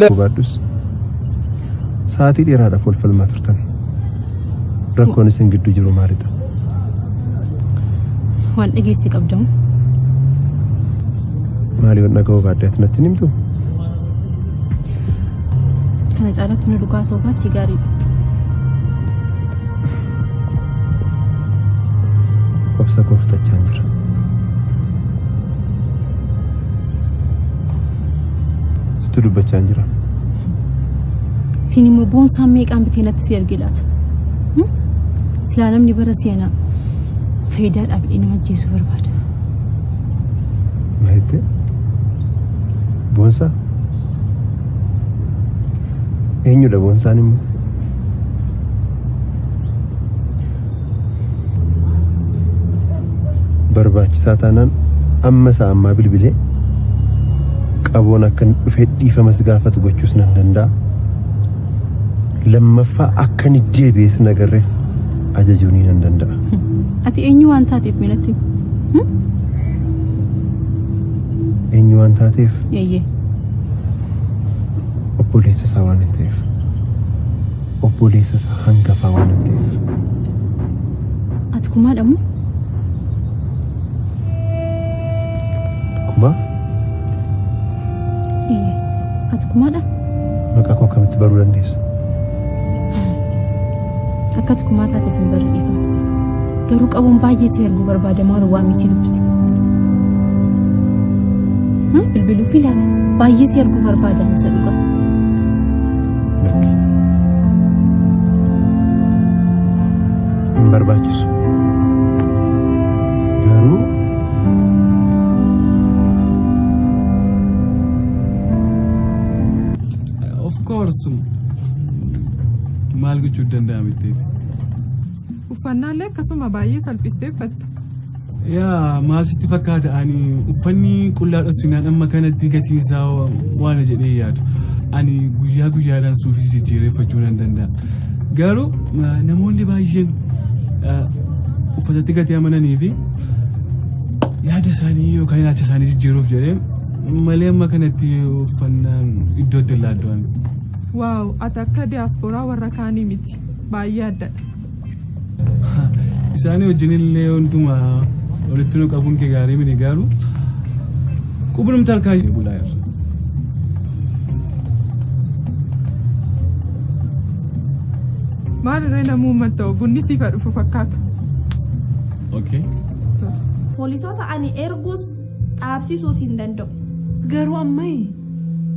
Baadus sa'aatii dheeraadhaaf wal falmaa turtan. Rakkoon isin gidduu jiru maalidha? Waan dhageessi qabdamu. Maali waan dhaga'uu baadiyyaatti natti himtu? Kana caalatti nu dhugaa soofaatti gaariidha. Obsa koo fudhachaa jira. Situ dubbachaa jira. Siin immoo boonsaan meeqaan bitee natti si argee laata? Silaa namni bara seenaa faayidaadhaaf nama ajjeesuu barbaada. Maayite? Boonsaa? Eenyudha boonsaan immoo? Barbaachisaa taanaan amma isaa ammaa bilbilee qaboon akka dhufee dhiifamas gaafatu gochuus nan danda'a. Lammaffaa akka ni deebi'es nagarrees ajajuun nan danda'a. Ati eenyu waan taateef minatti? Eenyu waan taateef? Yeeyye. Obboleessa isaa waan hin ta'eef. Obboleessa isaa hangafaa waan hin ta'eef. Ati kumaadha moo? Kumaa? Yeeyye. Ati kumaadha? Maqaa koo akkamitti baruu dandeessa? Akkati kumaa taate sin barri dhiifama. Garuu qabuun baay'ee si arguu barbaada maal waa miti dubbisi. Bilbiluu pilaata baay'ee si arguu barbaadan isa dhugaa. Lakki. Hin barbaachisu. Garuu of course maal gochuu danda'amitteeti. Uffannaalee akkasuma baay'ee salphisteeffatta. Yaa maal sitti fakkaata ani uffanni qullaa dhossinaan amma kanatti gatiin isaa waan jedhee yaadu. Ani guyyaa guyyaadhaan suufii jijjiireffachuu nan danda'a. Garuu namoonni baay'een uffatatti gatii amananii fi yaada isaanii yookaan ilaalcha isaanii jijjiiruuf jedhee malee amma kanatti uffannaan iddoo adda addaa. Waaw, ati akka diyaasporaa warra kaanii miti. Baay'ee addadha. Isaanii wajjin illee hundumaa walitti nu qabuun kee gaarii miti garuu qubnumti harkaa bulaa jirra. Maalirree namuu matta'u bunni siifa dhufu fakkaata. Okay. Poolisoota ani erguus dhaabsisuus hin danda'u. Garuu ammayii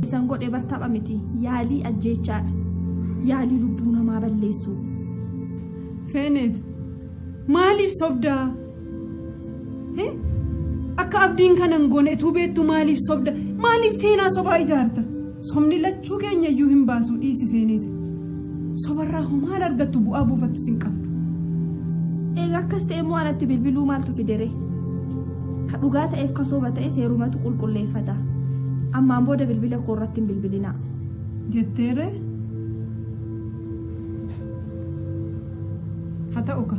isaan godhee bartaapha miti yaalii ajjeechaadha. Yaalii lubbuu namaa balleessuu. Feenet maaliif sobdaa? Akka abdiin kanan goone etuu beektu maaliif sobda? Maaliif seenaa sobaa ijaarta? Sobni lachuu keenya iyyuu hin baasu dhiisi Feenet. Sobarraa hoo maal argattu bu'aa buufattu sin qabdu? Egaa akkas ta'e immoo alatti bilbiluu maaltu fidere? Ka dhugaa ta'eef ka soba ta'e seerumatu qulqulleeffata. Ammaan booda bilbila koo irratti hin bilbilinaa. Jetteere? Haa ta'u ka.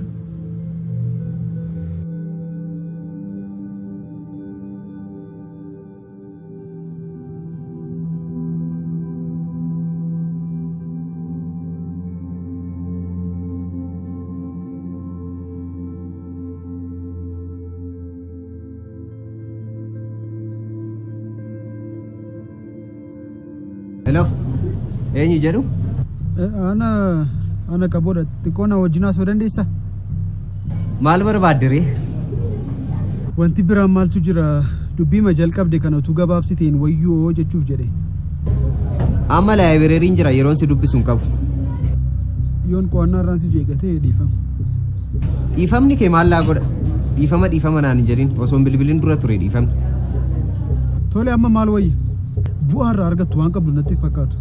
Hello. Eenyu jedhu? Ana qaboodha. Xiqqoona wajjin haasoo dandeessa? Maal barbaadde? Wanti biraan maaltu jira? Dubbiima jalqabde kana utuu gabaabsiteen wayyoo jechuuf jedhe. Amma laayibireeriin jira yeroon si dubbisuun qabu. Yoon qo'annaa irraan si jeeqatee dhiifama. Dhiifamni kee maal laa godha? Dhiifama naan hin jedhin osoo hin bilbilin dura ture dhiifamni. Tole amma maal wayya? Bu'aa irraa argattu waan qabdu natti fakkaatu.